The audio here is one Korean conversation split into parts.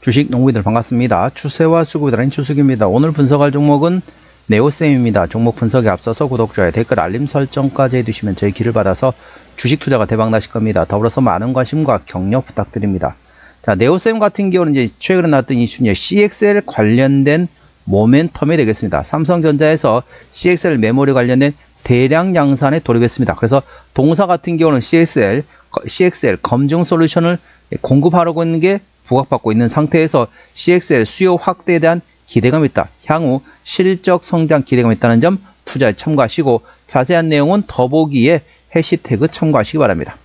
주식 농부들 반갑습니다. 추세와 수급에 따른 추석입니다. 오늘 분석할 종목은 네오셈입니다. 종목 분석에 앞서서 구독, 좋아요, 댓글, 알림 설정까지 해두시면 저희 길을 받아서 주식 투자가 대박 나실 겁니다. 더불어서 많은 관심과 격려 부탁드립니다. 자, 네오셈 같은 경우는 이제 최근에 나왔던 이슈는 CXL 관련된 모멘텀이 되겠습니다. 삼성전자에서 CXL 메모리 관련된 대량 양산에 돌입했습니다. 그래서 동사 같은 경우는 CXL 검증 솔루션을 공급하려고 있는 게 부각받고 있는 상태에서 CXL 수요 확대에 대한 기대감이 있다. 향후 실적 성장 기대감이 있다는 점 투자에 참고하시고 자세한 내용은 더보기에 해시태그 참고하시기 바랍니다.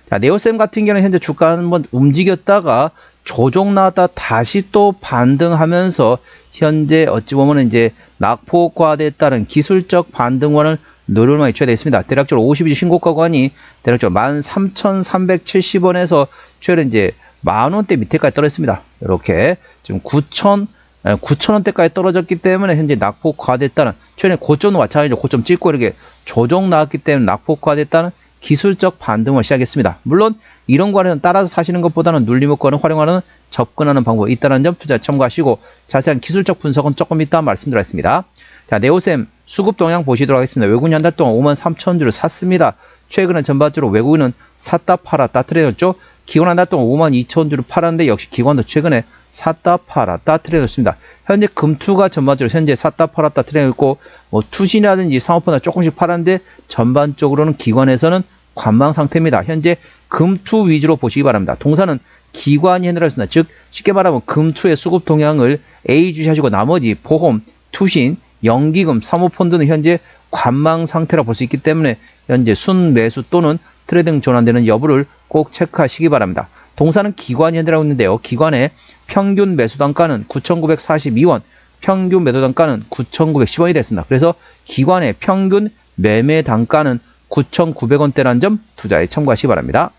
자, 네오셈 같은 경우는 현재 주가는 한번 움직였다가 조정 나왔다 다시 또 반등하면서 현재 어찌 보면 이제 낙폭과대에 따른 기술적 반등원을 노려만 있춰야 되겠습니다. 대략적으로 52주 신고가 구간이 대략적으로 13,370원에서 최근 이제 만원대 밑에까지 떨어졌습니다. 이렇게 지금 9,000원대까지 떨어졌기 때문에 현재 낙폭 과대했다는 최근에 고점도 마찬가지로 고점 찍고 이렇게 조정 나왔기 때문에 낙폭 과대했다는 기술적 반등을 시작했습니다. 물론 이런 거는 따라서 사시는 것보다는 눌림목권을 활용하는 접근하는 방법이 있다는 점 투자 참고하시고 자세한 기술적 분석은 조금 이따 말씀드리겠습니다. 자, 네오셈 수급 동향 보시도록 하겠습니다. 외국인 한 달 동안 53,000주를 샀습니다. 최근에 전반적으로 외국인은 샀다 팔았다 트레이드였죠. 기관 한 달 동안 52,000주를 팔았는데 역시 기관도 최근에 샀다 팔았다 트레이드였습니다. 현재 금투가 전반적으로 현재 샀다 팔았다 트레이드였고 투신이라든지 사모펀드 조금씩 팔았는데 전반적으로는 기관에서는 관망 상태입니다. 현재 금투 위주로 보시기 바랍니다. 동사는 기관이 핸들할 수 있습니다. 즉 쉽게 말하면 금투의 수급 동향을 A주시하시고 나머지 보험, 투신, 연기금, 사모펀드는 현재 관망 상태라 볼 수 있기 때문에 현재 순매수 또는 트레이딩 전환되는 여부를 꼭 체크하시기 바랍니다. 동사는 기관이 핸들하고 있는데요. 기관의 평균 매수 단가는 9,942원, 평균 매도 단가는 9,910원이 됐습니다. 그래서 기관의 평균 매매 단가는 9,900원대라는 점 투자에 참고하시기 바랍니다.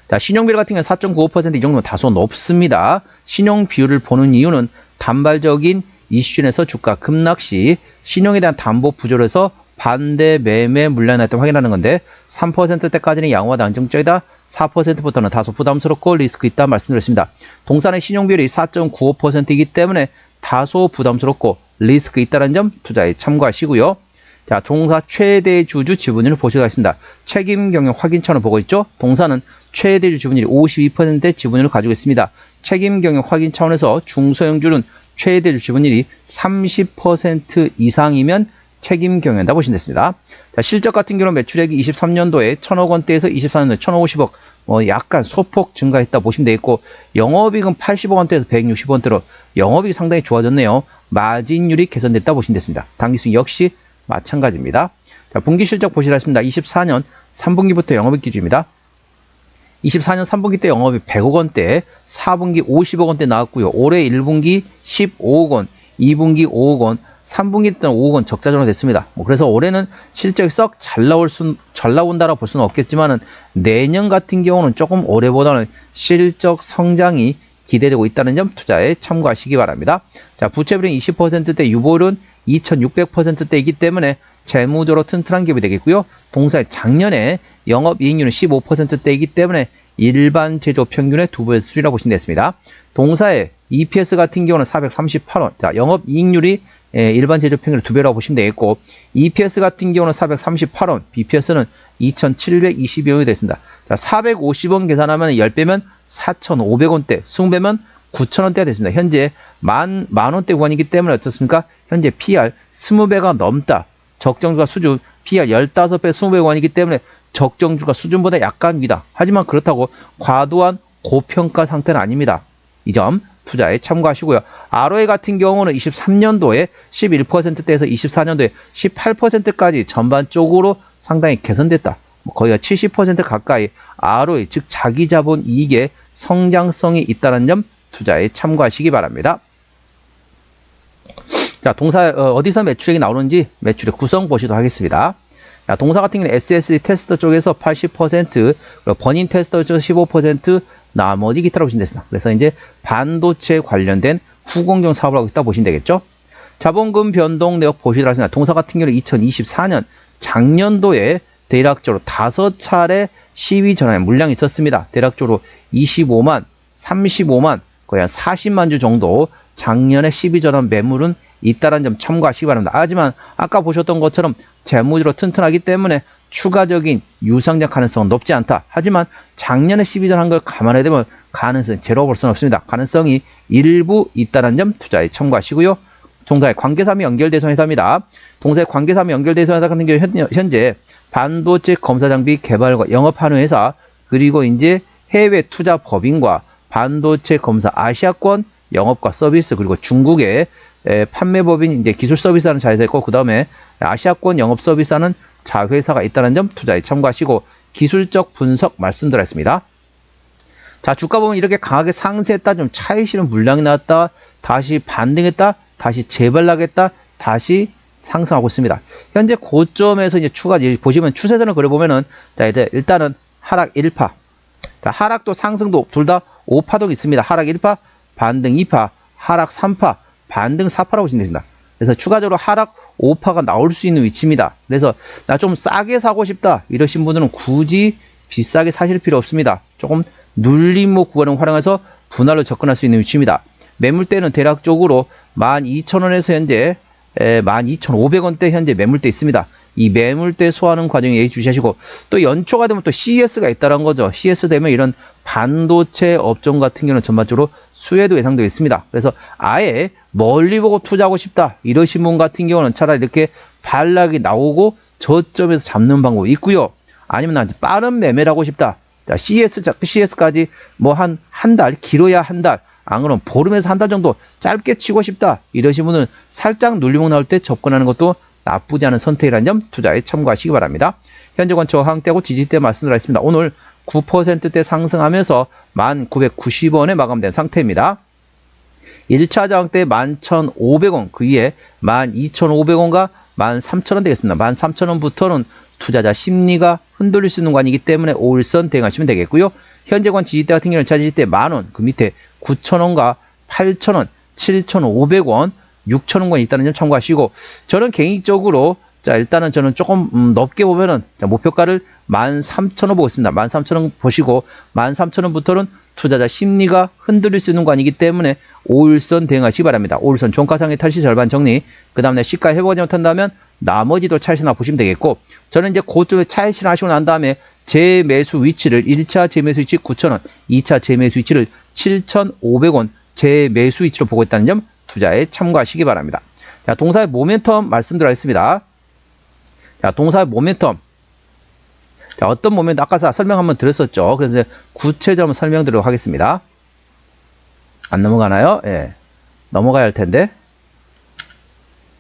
자, 신용비율 같은 경우는 4.95% 이 정도면 다소 높습니다. 신용 비율을 보는 이유는 단발적인 이슈에서 주가 급락 시 신용에 대한 담보 부조로해서 반대 매매 물량이 났다고 확인하는 건데 3%대까지는 양호하다 안정적이다. 4%부터는 다소 부담스럽고 리스크 있다 말씀드렸습니다. 동산의 신용비율이 4.95%이기 때문에 다소 부담스럽고 리스크 있다는 점 투자에 참고하시고요. 자, 동사 최대 주주 지분율을 보시도록 하겠습니다. 책임 경영 확인 차원을 보고 있죠. 동사는 최대 주주 지분율이 52%의 지분율을 가지고 있습니다. 책임 경영 확인 차원에서 중소형주는 최대 주주 지분율이 30% 이상이면 책임 경영한다 보시면 됐습니다. 자, 실적 같은 경우는 매출액이 23년도에 1,000억 원대에서 24년도에 1,050억 약간 소폭 증가했다 보시면 되겠고 영업이익은 80억 원대에서 160억 원대로 영업이익이 상당히 좋아졌네요. 마진율이 개선됐다 보시면 됐습니다. 당기순 역시 마찬가지입니다. 자, 분기 실적 보시라 했습니다. 24년 3분기부터 영업이익 기준입니다. 24년 3분기 때 영업이 100억 원대, 4분기 50억 원대 나왔고요. 올해 1분기 15억 원, 2분기 5억 원, 3분기 때는 5억 원 적자 전환됐습니다. 그래서 올해는 실적이 썩 잘 나온다라고 볼 수는 없겠지만은 내년 같은 경우는 조금 올해보다는 실적 성장이 기대되고 있다는 점 투자에 참고하시기 바랍니다. 자, 부채비율은 20%대, 유보율은 2600%대이기 때문에 재무적으로 튼튼한 기업이 되겠고요. 동사의 작년에 영업이익률은 15%대이기 때문에 일반 제조 평균의 2배의 수준이라고 보시면 되겠습니다. 동사의 EPS 같은 경우는 438원. 자, 영업이익률이 일반 제조 평균의 2배라고 보시면 되겠고 EPS 같은 경우는 438원, BPS는 2722원이 됐습니다. 자, 450원 계산하면 10배면 4,500원대, 20배면 9,000원대가 됐습니다. 현재 만원대 구간이기 때문에 어떻습니까? 현재 PR 20배가 넘다. 적정주가 수준 PR 15배 20배 구간이기 때문에 적정주가 수준보다 약간 위다. 하지만 그렇다고 과도한 고평가 상태는 아닙니다. 이 점 투자에 참고하시고요. ROE 같은 경우는 23년도에 11%대에서 24년도에 18%까지 전반적으로 상당히 개선됐다. 거의 70% 가까이 ROE 즉 자기자본 이익의 성장성이 있다는 점 투자에 참고하시기 바랍니다. 자, 동사 어디서 매출액이 나오는지 매출액 구성 보시도록 하겠습니다. 자, 동사 같은 경우는 SSD 테스터 쪽에서 80%, 그리고 버닌 테스터 쪽에서 15%, 나머지 기타라고 보시면 됐습니다. 그래서 이제 반도체 관련된 후공정 사업을 하고 있다 보시면 되겠죠. 자본금 변동 내역 보시도록 하겠습니다. 동사 같은 경우는 2024년 작년도에 대략적으로 5차례 시위 전환의 물량이 있었습니다. 대략적으로 25만, 35만, 거의 한 40만 주 정도 작년에 12전환 매물은 있다는 점 참고하시기 바랍니다. 하지만 아까 보셨던 것처럼 재무제로 튼튼하기 때문에 추가적인 유상작 가능성은 높지 않다. 하지만 작년에 12전환 걸 감안해 되면 가능성이 제로 볼 수는 없습니다. 가능성이 일부 있다는 점 투자에 참고하시고요. 동사의 관계사항이 연결돼서 회사입니다. 동사의 관계사항이 연결돼서 회사 같은 경우 현재 반도체 검사 장비 개발과 영업하는 회사, 그리고 이제 해외 투자 법인과 반도체 검사 아시아권 영업과 서비스, 그리고 중국의 판매 법인 이제 기술 서비스하는 자회사 있고, 그 다음에 아시아권 영업 서비스하는 자회사가 있다는 점 투자에 참고하시고, 기술적 분석 말씀드렸습니다. 자, 주가 보면 이렇게 강하게 상승했다, 좀 차익 실은 물량이 나왔다, 다시 반등했다, 다시 재발락했다, 다시 상승하고 있습니다. 현재 고점에서 이제 보시면 추세선을 그려보면은, 자, 이제 일단은 하락 1파. 자, 하락도 상승도 둘 다 5파동이 있습니다. 하락 1파, 반등 2파, 하락 3파, 반등 4파라고 보시면 됩니다. 그래서 추가적으로 하락 5파가 나올 수 있는 위치입니다. 그래서 나 좀 싸게 사고 싶다 이러신 분들은 굳이 비싸게 사실 필요 없습니다. 조금 눌림목 구간을 활용해서 분할로 접근할 수 있는 위치입니다. 매물대는 대략적으로 12,000원에서 현재 12,500원대 현재 매물대 있습니다. 이 매물대 소화하는 과정에 예의 주시하시고, 또 연초가 되면 또 CES가 있다는 거죠. CES 되면 이런 반도체 업종 같은 경우는 전반적으로 수혜도 예상되어 있습니다. 그래서 아예 멀리 보고 투자하고 싶다 이러신 분 같은 경우는 차라리 이렇게 반락이 나오고 저점에서 잡는 방법이 있고요. 아니면 난 빠른 매매를 하고 싶다. 자, CES까지 뭐 한 달, 길어야 한 달, 안 그러면 보름에서 한 달 정도 짧게 치고 싶다 이러신 분은 살짝 눌림목 나올 때 접근하는 것도 나쁘지 않은 선택이라는 점 투자에 참고하시기 바랍니다. 현재권 저항대하고 지지대 말씀드렸습니다. 오늘 9%대 상승하면서 1,990원에 마감된 상태입니다. 1차 저항대 11,500원, 그 위에 12,500원과 13,000원 되겠습니다. 13,000원부터는 투자자 심리가 흔들릴 수 있는 관이기 때문에 5일선 대응하시면 되겠고요. 현재권 지지대 같은 경우는 지지대 만원, 그 밑에 9,000원과 8,000원, 7,500원, 6,000원권이 있다는 점 참고하시고, 저는 개인적으로 자 일단은 저는 조금 높게 보면은 자, 목표가를 13,000원 보고 있습니다. 13,000원 보시고 13,000원부터는 투자자 심리가 흔들릴 수 있는 관이기 때문에 5일선 대응하시기 바랍니다. 5일선 종가상의 탈시 절반 정리, 그 다음에 시가 회복하지 못한다면 나머지도 차익실나 보시면 되겠고, 저는 이제 그쪽에 차익실 하시고 난 다음에 재매수 위치를 1차 재매수 위치 9,000원, 2차 재매수 위치를 7,500원 재매수 위치로 보고 있다는 점 투자에 참고하시기 바랍니다. 자, 동사의 모멘텀 말씀드리겠습니다. 자, 동사의 모멘텀. 자, 어떤 모멘텀, 아까 설명 한번 드렸었죠. 그래서 이제 구체적으로 설명드리도록 하겠습니다. 안 넘어가나요? 예. 넘어가야 할 텐데.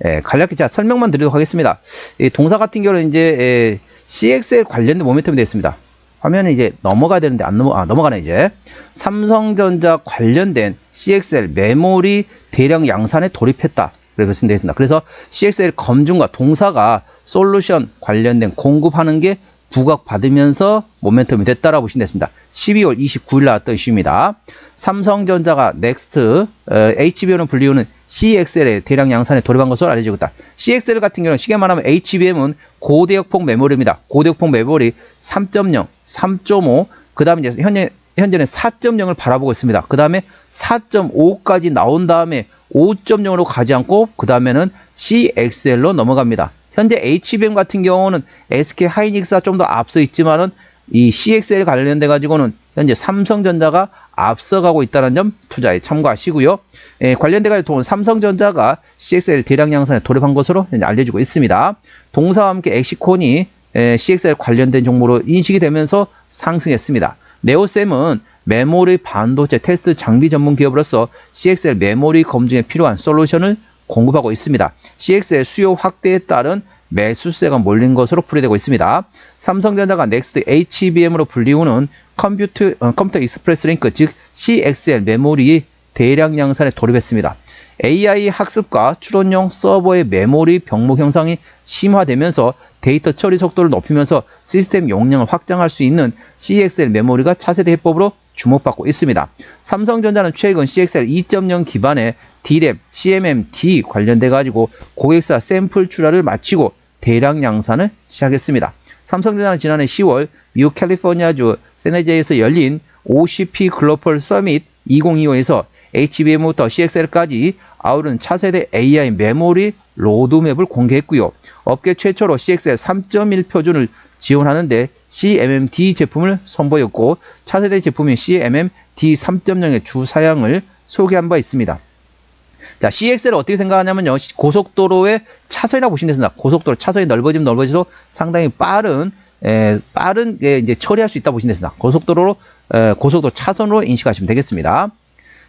예, 간략히 자, 설명만 드리도록 하겠습니다. 이 동사 같은 경우는 이제 CXL 관련된 모멘텀이 되겠습니다. 화면에 이제 넘어가야 되는데 넘어가네 이제. 삼성전자 관련된 CXL 메모리 대량 양산에 돌입했다. 그렇게 쓰면 되겠습니다. 그래서 CXL 검증과 동사가 솔루션 관련된 공급하는 게 부각받으면서 모멘텀이 됐다라고 보시면 되겠습니다. 12월 29일 나왔던 이슈입니다. 삼성전자가 넥스트, HBM을 불리우는 CXL의 대량 양산에 돌입한 것으로 알려지고 있다. CXL 같은 경우는 쉽게 말하면 HBM은 고대역폭 메모리입니다. 고대역폭 메모리 3.0, 3.5, 그 다음에 이제 현재는 4.0을 바라보고 있습니다. 그 다음에 4.5까지 나온 다음에 5.0으로 가지 않고 그 다음에는 CXL로 넘어갑니다. 현재 HBM 같은 경우는 SK 하이닉스가 좀 더 앞서 있지만은 이 CXL 관련돼 가지고는 현재 삼성전자가 앞서가고 있다는 점 투자에 참고하시고요. 관련돼 가지고 삼성전자가 CXL 대량 양산에 돌입한 것으로 현재 알려지고 있습니다. 동사와 함께 엑시콘이 CXL 관련된 종목으로 인식이 되면서 상승했습니다. 네오셈은 메모리 반도체 테스트 장비 전문 기업으로서 CXL 메모리 검증에 필요한 솔루션을 공급하고 있습니다. CXL 수요 확대에 따른 매수세가 몰린 것으로 풀이되고 있습니다. 삼성전자가 넥스트 HBM으로 불리우는 컴퓨터 익스프레스 링크 즉 CXL 메모리 대량 양산에 돌입했습니다. AI 학습과 추론용 서버의 메모리 병목 형성이 심화되면서 데이터 처리 속도를 높이면서 시스템 용량을 확장할 수 있는 CXL 메모리가 차세대 해법으로 주목받고 있습니다. 삼성전자는 최근 CXL 2.0 기반의 D램, CMMD 관련돼 가지고 고객사 샘플 출하를 마치고 대량 양산을 시작했습니다. 삼성전자는 지난해 10월 미국 캘리포니아주 샌호제이에서 열린 OCP 글로벌 서밋 2025에서 HBM부터 CXL까지 아우르는 차세대 AI 메모리 로드맵을 공개했고요. 업계 최초로 CXL 3.1 표준을 지원하는데 CMMD 제품을 선보였고 차세대 제품인 CMMD 3.0의 주 사양을 소개한 바 있습니다. 자, CXL을 어떻게 생각하냐면요. 고속도로의 차선이라고 보시면 됩니다. 고속도로 차선이 넓어지면 넓어지도 상당히 빠르게 이제 처리할 수 있다고 보시면 됩니다. 고속도로 차선으로 인식하시면 되겠습니다.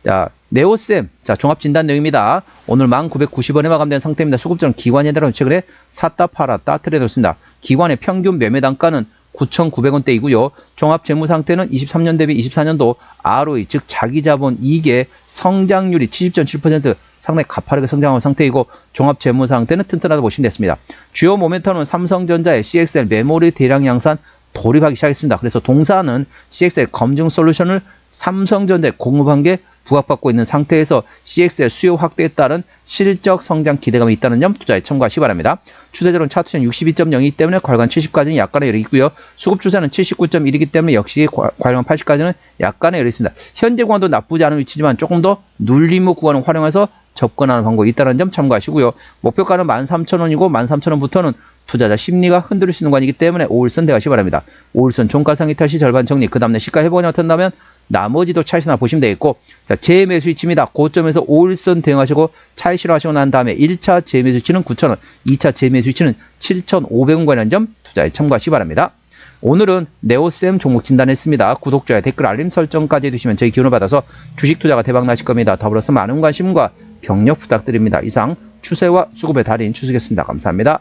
자, 네오셈. 자, 종합진단 내용입니다. 오늘 1990원에 마감된 상태입니다. 수급자는 기관에 따라 최근에 샀다 팔았다 트레이드였습니다. 기관의 평균 매매 단가는 9,900원대이고요. 종합재무 상태는 23년 대비 24년도 ROE 즉 자기자본 이익의 성장률이 70.7% 상당히 가파르게 성장한 상태이고 종합재무 상태는 튼튼하다고 보시면 됐습니다. 주요 모멘텀은 삼성전자의 CXL 메모리 대량 양산 돌입하기 시작했습니다. 그래서 동사는 CXL 검증 솔루션을 삼성전자에 공급한 게 부각받고 있는 상태에서 CXL 수요 확대에 따른 실적 성장 기대감이 있다는 점 투자에 참고하시기 바랍니다. 추세적으로는 차트는 62.02이기 때문에 괄관 70까지는 약간의 열이 있고요. 수급 추세는 79.1이기 때문에 역시 괄관 80까지는 약간의 열이 있습니다. 현재 구간도 나쁘지 않은 위치지만 조금 더 눌림목 구간을 활용해서 접근하는 방법이 있다는 점 참고하시고요. 목표가는 13,000원이고 13,000원부터는 투자자 심리가 흔들릴 수 있는 구간이기 때문에 5일선 대하시기 바랍니다. 5일선 종가상위 탈시 절반 정리, 그 다음에 시가 회복이 나타난다면 나머지도 차익이나 보시면 되겠고, 자, 재매수 위치입니다. 고점에서 5일선 대응하시고 차익 실현하시고 난 다음에 1차 재매수 위치는 9,000원, 2차 재매수 위치는 7,500원이라는 점 투자에 참고하시기 바랍니다. 오늘은 네오셈 종목 진단했습니다. 구독자의 댓글 알림 설정까지 해두시면 저희 기운을 받아서 주식 투자가 대박 나실 겁니다. 더불어서 많은 관심과 격려 부탁드립니다. 이상 추세와 수급의 달인 추수겠습니다. 감사합니다.